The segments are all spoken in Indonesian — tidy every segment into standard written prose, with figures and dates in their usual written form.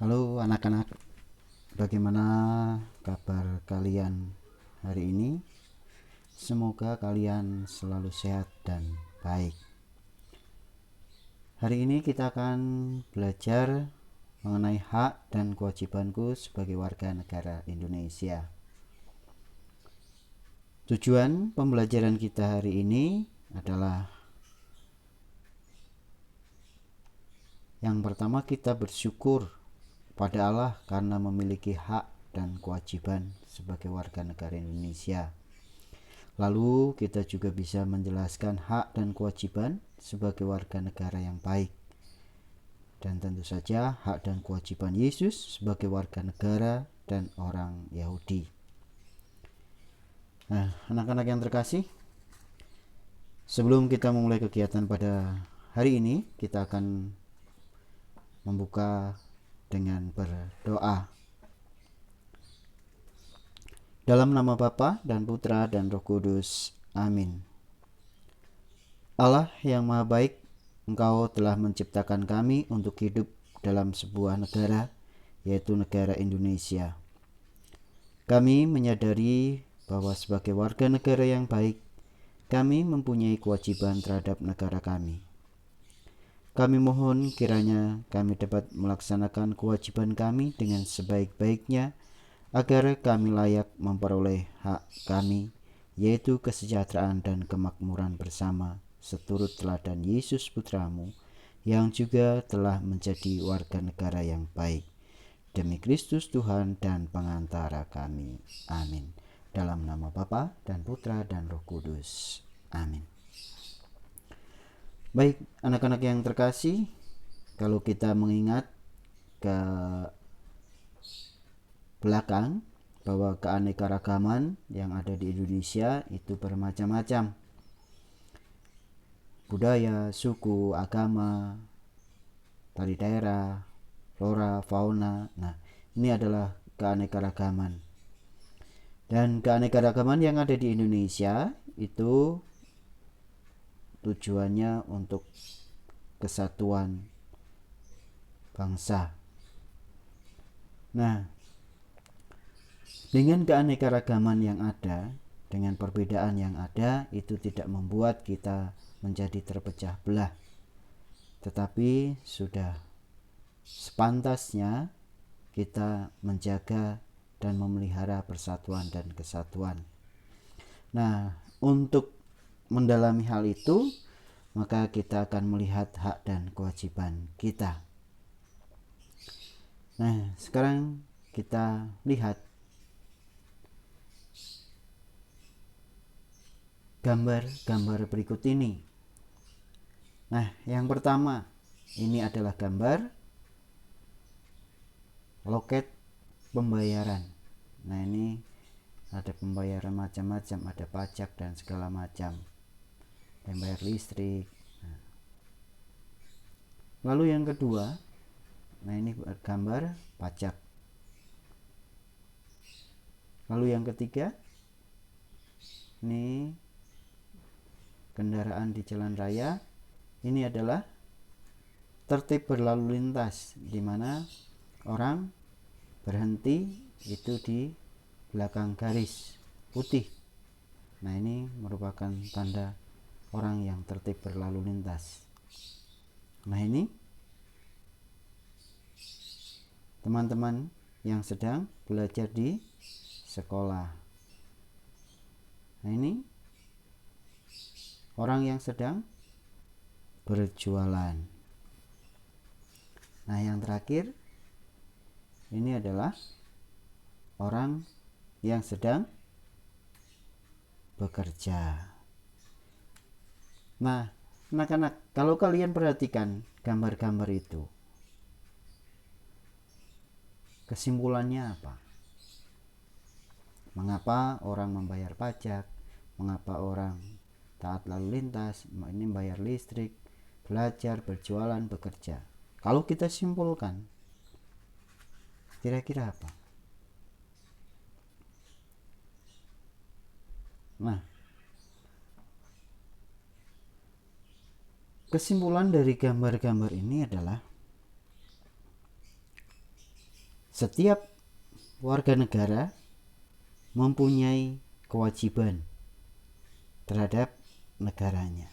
Halo anak-anak, bagaimana kabar kalian hari ini? Semoga kalian selalu sehat dan baik. Hari ini kita akan belajar mengenai hak dan kewajibanku sebagai warga negara Indonesia. Tujuan pembelajaran kita hari ini adalah yang pertama, kita bersyukur pada Allah karena memiliki hak dan kewajiban sebagai warga negara Indonesia. Lalu kita juga bisa menjelaskan hak dan kewajiban sebagai warga negara yang baik. Dan tentu saja hak dan kewajiban Yesus sebagai warga negara dan orang Yahudi. Nah, anak-anak yang terkasih, sebelum kita memulai kegiatan pada hari ini, kita akan membuka dengan berdoa. Dalam nama Bapa dan Putra dan Roh Kudus. Amin. Allah yang Maha Baik, Engkau telah menciptakan kami untuk hidup dalam sebuah negara, yaitu negara Indonesia. Kami menyadari bahwa sebagai warga negara yang baik, kami mempunyai kewajiban terhadap negara kami. Kami mohon kiranya kami dapat melaksanakan kewajiban kami dengan sebaik-baiknya, agar kami layak memperoleh hak kami, yaitu kesejahteraan dan kemakmuran bersama, seturut teladan Yesus Putramu, yang juga telah menjadi warga negara yang baik. Demi Kristus Tuhan dan pengantara kami. Amin. Dalam nama Bapa dan Putra dan Roh Kudus. Amin. Baik, anak-anak yang terkasih, kalau kita mengingat ke belakang bahwa keanekaragaman yang ada di Indonesia itu bermacam-macam. Budaya, suku, agama, tari daerah, flora, fauna. Nah, ini adalah keanekaragaman. Dan keanekaragaman yang ada di Indonesia itu tujuannya untuk kesatuan bangsa. Nah, dengan keanekaragaman yang ada, dengan perbedaan yang ada, itu tidak membuat kita menjadi terpecah belah, tetapi sudah sepantasnya kita menjaga dan memelihara persatuan dan kesatuan. Nah, untuk mendalami hal itu, maka kita akan melihat hak dan kewajiban kita. Nah, sekarang kita lihat gambar-gambar berikut ini. Nah, yang pertama, ini adalah gambar loket pembayaran. Nah, ini ada pembayaran macam-macam, ada pajak dan segala macam, dan bayar listrik. Lalu yang kedua, nah ini gambar pajak. Lalu yang ketiga, ini kendaraan di jalan raya. Ini adalah tertib berlalu lintas, di mana orang berhenti itu di belakang garis putih. Nah, ini merupakan tanda orang yang tertib berlalu lintas. Nah, ini teman-teman yang sedang belajar di sekolah. Nah, ini orang yang sedang berjualan. Nah, yang terakhir ini adalah orang yang sedang bekerja. Nah, anak-anak, kalau kalian perhatikan gambar-gambar itu, kesimpulannya apa? Mengapa orang membayar pajak? Mengapa orang taat lalu lintas? Ini bayar listrik, belajar, berjualan, bekerja. Kalau kita simpulkan, kira-kira apa? Nah, kesimpulan dari gambar-gambar ini adalah setiap warga negara mempunyai kewajiban terhadap negaranya.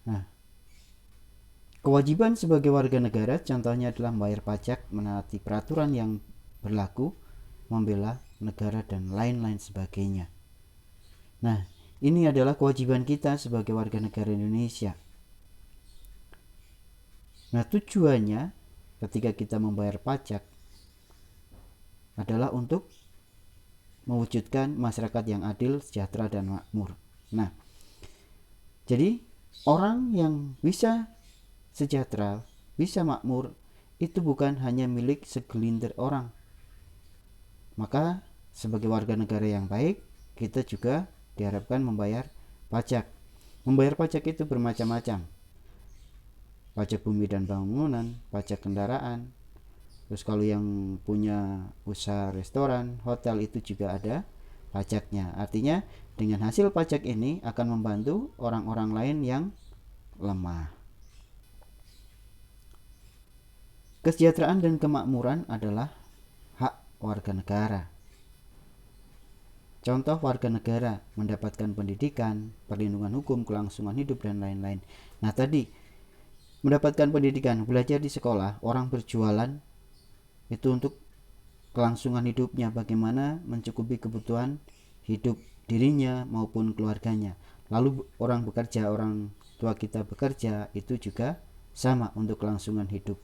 Nah, kewajiban sebagai warga negara contohnya adalah membayar pajak, menaati peraturan yang berlaku, membela negara, dan lain-lain sebagainya. Nah, ini adalah kewajiban kita sebagai warga negara Indonesia. Nah, tujuannya ketika kita membayar pajak adalah untuk mewujudkan masyarakat yang adil, sejahtera, dan makmur. Nah, jadi orang yang bisa sejahtera, bisa makmur, itu bukan hanya milik segelintir orang. Maka sebagai warga negara yang baik, kita juga diharapkan membayar pajak. Membayar pajak itu bermacam-macam. Pajak bumi dan bangunan, pajak kendaraan. Terus kalau yang punya usaha restoran, hotel, itu juga ada pajaknya. Artinya dengan hasil pajak ini akan membantu orang-orang lain yang lemah. Kesejahteraan dan kemakmuran adalah hak warga negara. Contoh warga negara mendapatkan pendidikan, perlindungan hukum, kelangsungan hidup, dan lain-lain. Nah, tadi mendapatkan pendidikan, belajar di sekolah, orang berjualan itu untuk kelangsungan hidupnya, bagaimana mencukupi kebutuhan hidup dirinya maupun keluarganya. Lalu orang bekerja, orang tua kita bekerja, itu juga sama untuk kelangsungan hidup.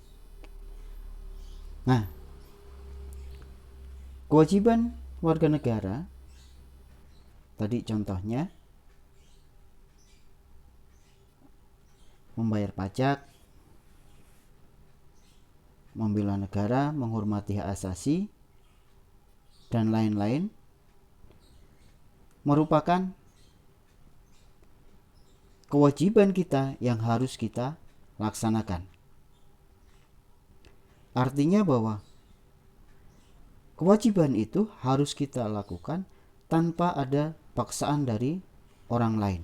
Nah, kewajiban warga negara tadi contohnya membayar pajak, membela negara, menghormati hak asasi, dan lain-lain, merupakan kewajiban kita yang harus kita laksanakan. Artinya bahwa kewajiban itu harus kita lakukan tanpa ada paksaan dari orang lain.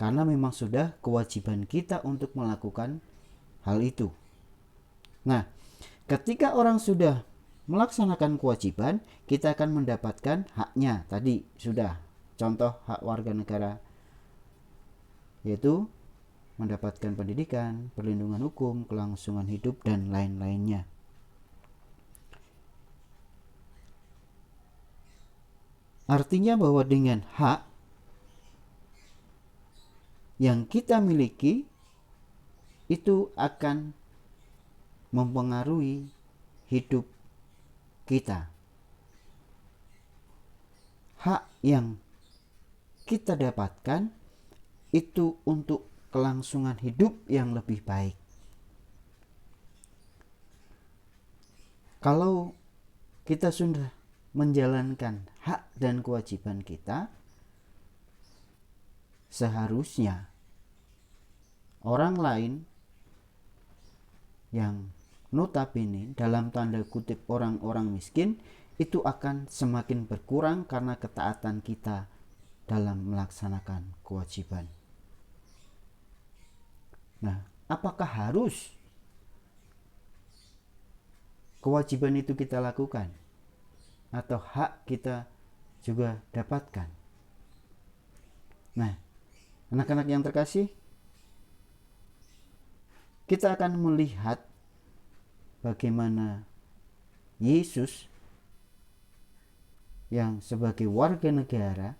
Karena memang sudah kewajiban kita untuk melakukan hal itu. Nah, ketika orang sudah melaksanakan kewajiban, kita akan mendapatkan haknya. Tadi sudah contoh hak warga negara, yaitu mendapatkan pendidikan, perlindungan hukum, kelangsungan hidup, dan lain-lainnya. Artinya bahwa dengan hak yang kita miliki itu akan mempengaruhi hidup kita. Hak yang kita dapatkan itu untuk kelangsungan hidup yang lebih baik. Kalau kita sudah menjalankan hak dan kewajiban kita, seharusnya orang lain yang notabene dalam tanda kutip orang-orang miskin itu akan semakin berkurang karena ketaatan kita dalam melaksanakan kewajiban. Nah, apakah harus kewajiban itu kita lakukan atau hak kita juga dapatkan? Nah, anak-anak yang terkasih, kita akan melihat bagaimana Yesus yang sebagai warga negara,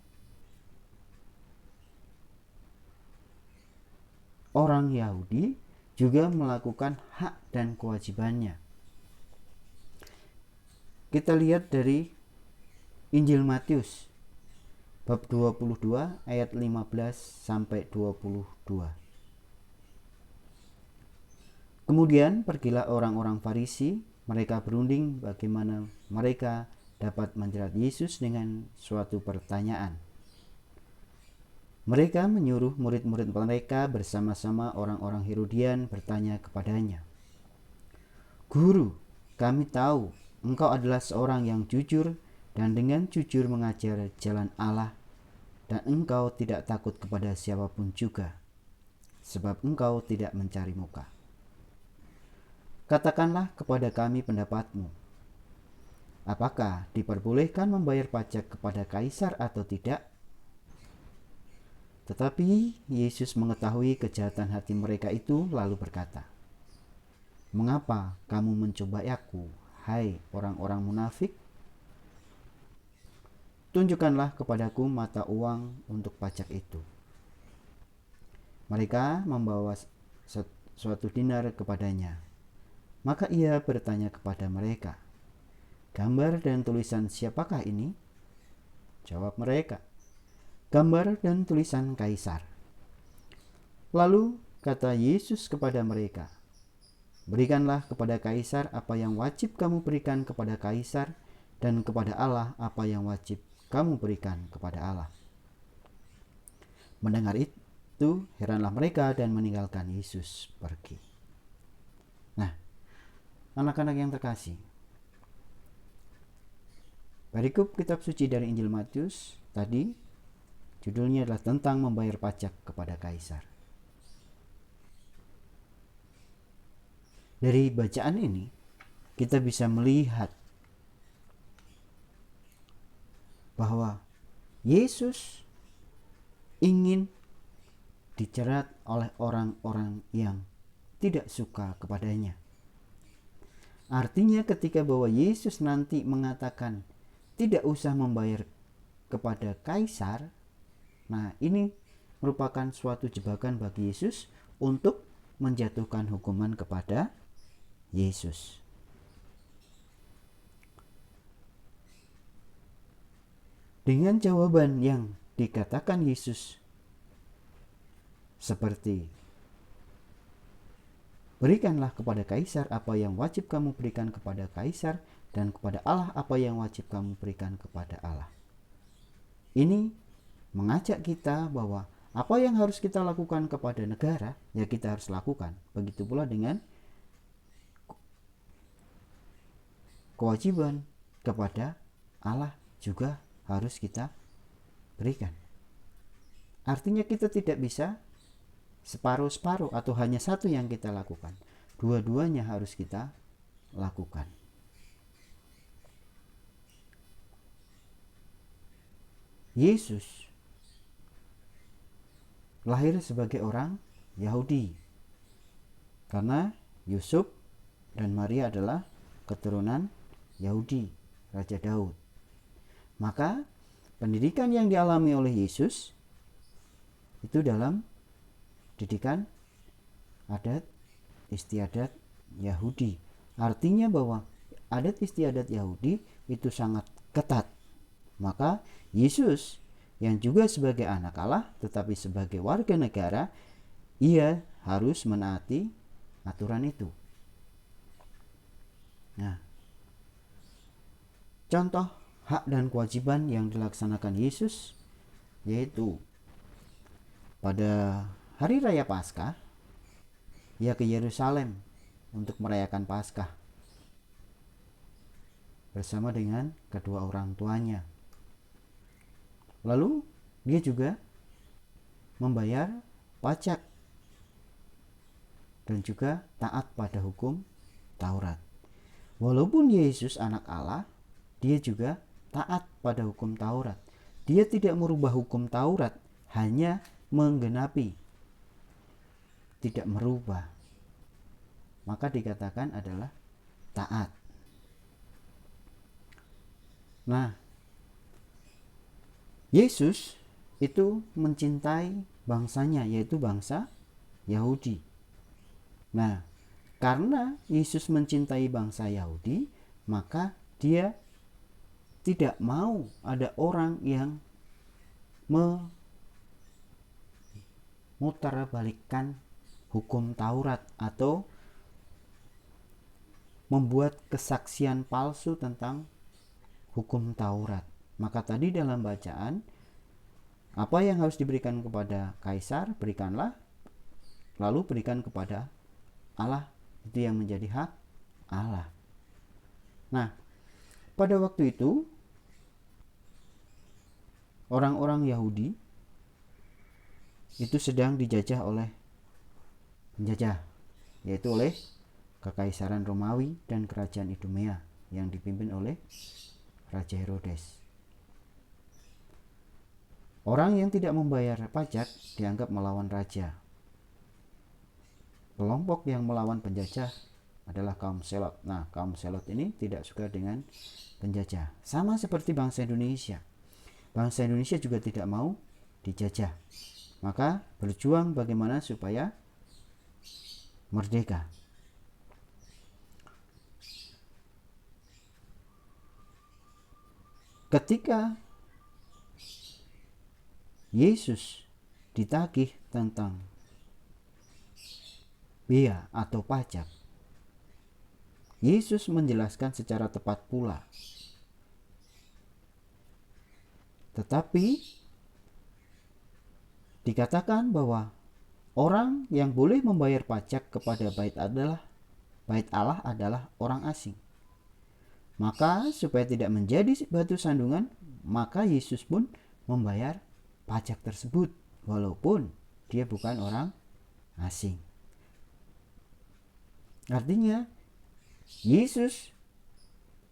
orang Yahudi, juga melakukan hak dan kewajibannya. Kita lihat dari Injil Matius bab 22 ayat 15 sampai 22. Kemudian pergilah orang-orang Farisi, mereka berunding bagaimana mereka dapat menjerat Yesus dengan suatu pertanyaan. Mereka menyuruh murid-murid mereka bersama-sama orang-orang Herodian bertanya kepadanya, "Guru, kami tahu engkau adalah seorang yang jujur dan dengan jujur mengajar jalan Allah, dan engkau tidak takut kepada siapapun juga, sebab engkau tidak mencari muka. Katakanlah kepada kami pendapatmu. Apakah diperbolehkan membayar pajak kepada kaisar atau tidak?" Tetapi Yesus mengetahui kejahatan hati mereka itu, lalu berkata, "Mengapa kamu mencobai aku, hai orang-orang munafik? Tunjukkanlah kepadaku mata uang untuk pajak itu." Mereka membawa suatu dinar kepadanya. Maka ia bertanya kepada mereka, "Gambar dan tulisan siapakah ini?" Jawab mereka, "Gambar dan tulisan kaisar." Lalu kata Yesus kepada mereka, "Berikanlah kepada kaisar apa yang wajib kamu berikan kepada kaisar, dan kepada Allah apa yang wajib kamu berikan kepada Allah." Mendengar itu, heranlah mereka dan meninggalkan Yesus pergi. Nah, anak-anak yang terkasih, perikop kitab suci dari Injil Matius tadi judulnya adalah tentang membayar pajak kepada kaisar. Dari bacaan ini kita bisa melihat bahwa Yesus ingin dijerat oleh orang-orang yang tidak suka kepadanya. Artinya ketika bahwa Yesus nanti mengatakan tidak usah membayar kepada kaisar, nah ini merupakan suatu jebakan bagi Yesus untuk menjatuhkan hukuman kepada Yesus. Dengan jawaban yang dikatakan Yesus seperti, "Berikanlah kepada kaisar apa yang wajib kamu berikan kepada kaisar, dan kepada Allah apa yang wajib kamu berikan kepada Allah." Ini mengajak kita bahwa apa yang harus kita lakukan kepada negara, ya kita harus lakukan. Begitu pula dengan kewajiban kepada Allah juga harus kita berikan. Artinya kita tidak bisa separuh-separuh atau hanya satu yang kita lakukan. Dua-duanya harus kita lakukan. Yesus lahir sebagai orang Yahudi karena Yusuf dan Maria adalah keturunan Yahudi, Raja Daud. Maka pendidikan yang dialami oleh Yesus itu dalam didikan adat istiadat Yahudi. Artinya bahwa adat istiadat Yahudi itu sangat ketat. Maka Yesus yang juga sebagai anak Allah tetapi sebagai warga negara, ia harus menaati aturan itu. Nah, contoh hak dan kewajiban yang dilaksanakan Yesus yaitu pada hari raya Paskah, ia ke Yerusalem untuk merayakan Paskah bersama dengan kedua orang tuanya. Lalu dia juga membayar pajak dan juga taat pada hukum Taurat. Walaupun Yesus anak Allah, dia juga taat pada hukum Taurat. Dia tidak merubah hukum Taurat, hanya menggenapi, tidak merubah. Maka dikatakan adalah taat. Nah, Yesus itu mencintai bangsanya, yaitu bangsa Yahudi. Nah, karena Yesus mencintai bangsa Yahudi, maka dia tidak mau ada orang yang memutarbalikkan hukum Taurat atau membuat kesaksian palsu tentang hukum Taurat. Maka tadi dalam bacaan, apa yang harus diberikan kepada kaisar, berikanlah, lalu berikan kepada Allah. Itu yang menjadi hak Allah. Nah, pada waktu itu orang-orang Yahudi itu sedang dijajah oleh penjajah, yaitu oleh Kekaisaran Romawi dan kerajaan Idumea yang dipimpin oleh Raja Herodes. Orang yang tidak membayar pajak dianggap melawan raja. Kelompok yang melawan penjajah adalah kaum Selot. Nah, kaum Selot ini tidak suka dengan penjajah. Sama seperti bangsa Indonesia. Bangsa Indonesia juga tidak mau dijajah. Maka berjuang bagaimana supaya merdeka. Ketika Yesus ditagih tentang bea atau pajak, Yesus menjelaskan secara tepat pula. Tetapi dikatakan bahwa orang yang boleh membayar pajak kepada bait Allah adalah orang asing. Maka supaya tidak menjadi batu sandungan, maka Yesus pun membayar pajak tersebut walaupun dia bukan orang asing. Artinya Yesus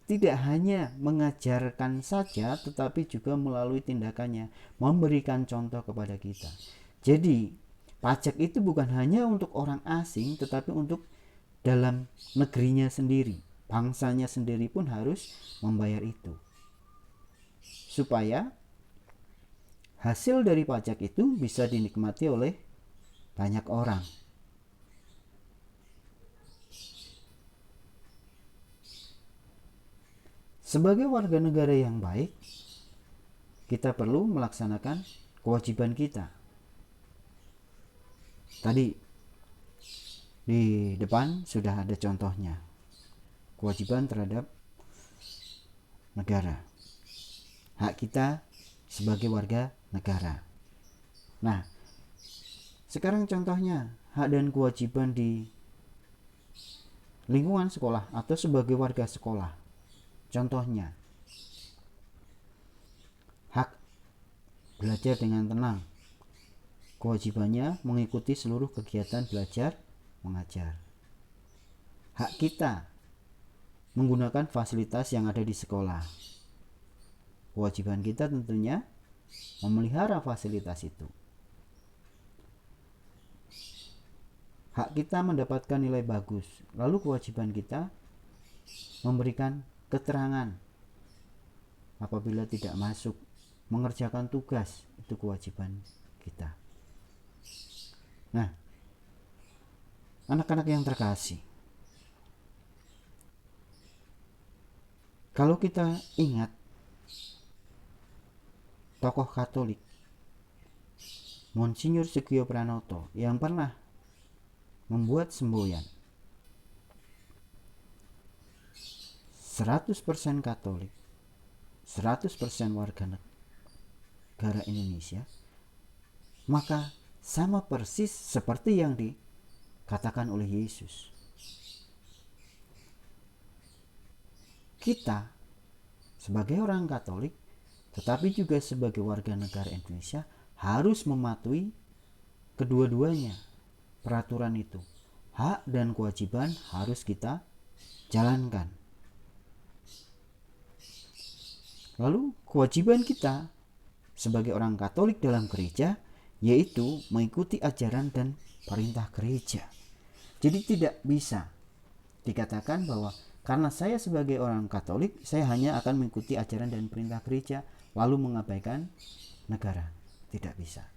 tidak hanya mengajarkan saja, tetapi juga melalui tindakannya memberikan contoh kepada kita. Jadi pajak itu bukan hanya untuk orang asing, tetapi untuk dalam negerinya sendiri. Bangsanya sendiri pun harus membayar itu. Supaya hasil dari pajak itu bisa dinikmati oleh banyak orang. Sebagai warga negara yang baik, kita perlu melaksanakan kewajiban kita. Tadi di depan sudah ada contohnya. Kewajiban terhadap negara. Hak kita sebagai warga negara. Nah, sekarang contohnya hak dan kewajiban di lingkungan sekolah atau sebagai warga sekolah. Contohnya, hak belajar dengan tenang. Kewajibannya mengikuti seluruh kegiatan belajar mengajar. Hak kita menggunakan fasilitas yang ada di sekolah. Kewajiban kita tentunya memelihara fasilitas itu. Hak kita mendapatkan nilai bagus. Lalu kewajiban kita memberikan keterangan apabila tidak masuk, mengerjakan tugas, itu kewajiban kita. Nah, anak-anak yang terkasih, kalau kita ingat tokoh Katolik Monsinyur Sugio Pranoto yang pernah membuat semboyan 100% Katolik, 100% warga negara Indonesia, maka sama persis seperti yang dikatakan oleh Yesus. Kita sebagai orang Katolik, tetapi juga sebagai warga negara Indonesia, harus mematuhi kedua-duanya peraturan itu. Hak dan kewajiban harus kita jalankan. Lalu kewajiban kita sebagai orang Katolik dalam gereja yaitu mengikuti ajaran dan perintah gereja. Jadi tidak bisa dikatakan bahwa karena saya sebagai orang Katolik, saya hanya akan mengikuti ajaran dan perintah gereja lalu mengabaikan negara. Tidak bisa.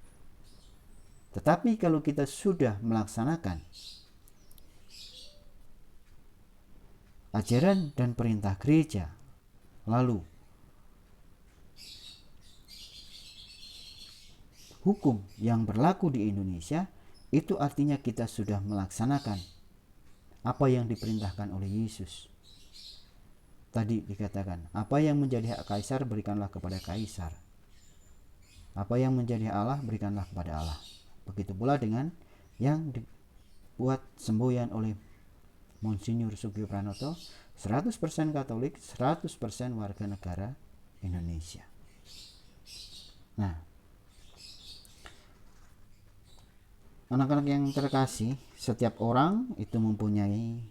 Tetapi kalau kita sudah melaksanakan ajaran dan perintah gereja, lalu hukum yang berlaku di Indonesia, itu artinya kita sudah melaksanakan apa yang diperintahkan oleh Yesus. Tadi dikatakan, apa yang menjadi hak kaisar berikanlah kepada kaisar. Apa yang menjadi Allah berikanlah kepada Allah. Begitu pula dengan yang dibuat semboyan oleh Monsinyur Sugio Pranoto, 100% Katolik, 100% warga negara Indonesia. Nah, anak-anak yang terkasih, setiap orang itu mempunyai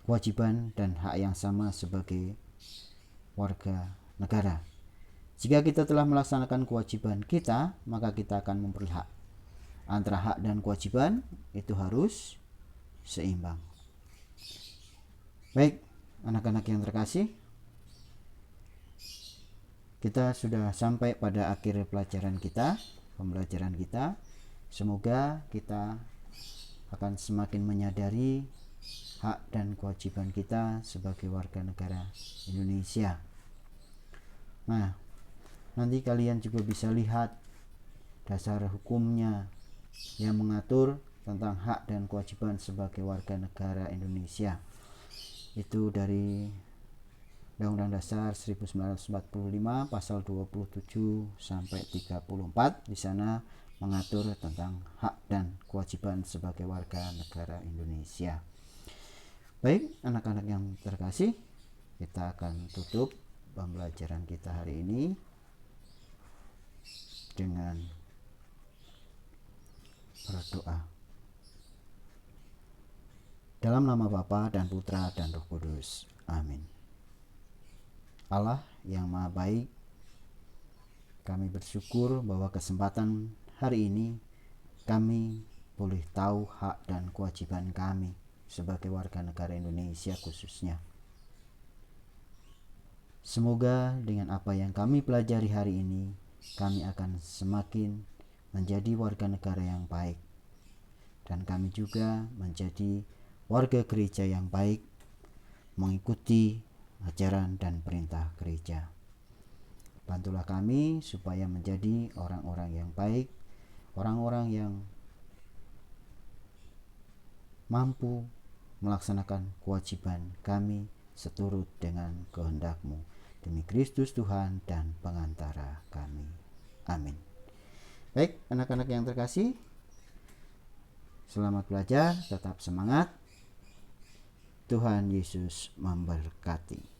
kewajiban dan hak yang sama sebagai warga negara. Jika kita telah melaksanakan kewajiban kita, maka kita akan memperoleh hak. Antara hak dan kewajiban itu harus seimbang. Baik, anak-anak yang terkasih, kita sudah sampai pada akhir pembelajaran kita. Semoga kita akan semakin menyadari hak dan kewajiban kita sebagai warga negara Indonesia. Nah, nanti kalian juga bisa lihat dasar hukumnya yang mengatur tentang hak dan kewajiban sebagai warga negara Indonesia. Itu dari Undang-Undang Dasar 1945 pasal 27 sampai 34. Di sana mengatur tentang hak dan kewajiban sebagai warga negara Indonesia. Baik, anak-anak yang terkasih, kita akan tutup pembelajaran kita hari ini dengan berdoa. Dalam nama Bapa dan Putra dan Roh Kudus. Amin. Allah yang Maha Baik, kami bersyukur bahwa kesempatan hari ini kami boleh tahu hak dan kewajiban kami sebagai warga negara Indonesia khususnya. Semoga dengan apa yang kami pelajari hari ini, kami akan semakin menjadi warga negara yang baik, dan kami juga menjadi warga gereja yang baik, mengikuti ajaran dan perintah gereja. Bantulah kami supaya menjadi orang-orang yang baik, orang-orang yang mampu melaksanakan kewajiban kami seturut dengan kehendak-Mu. Demi Kristus Tuhan dan pengantara kami. Amin. Baik, anak-anak yang terkasih, selamat belajar, tetap semangat. Tuhan Yesus memberkati.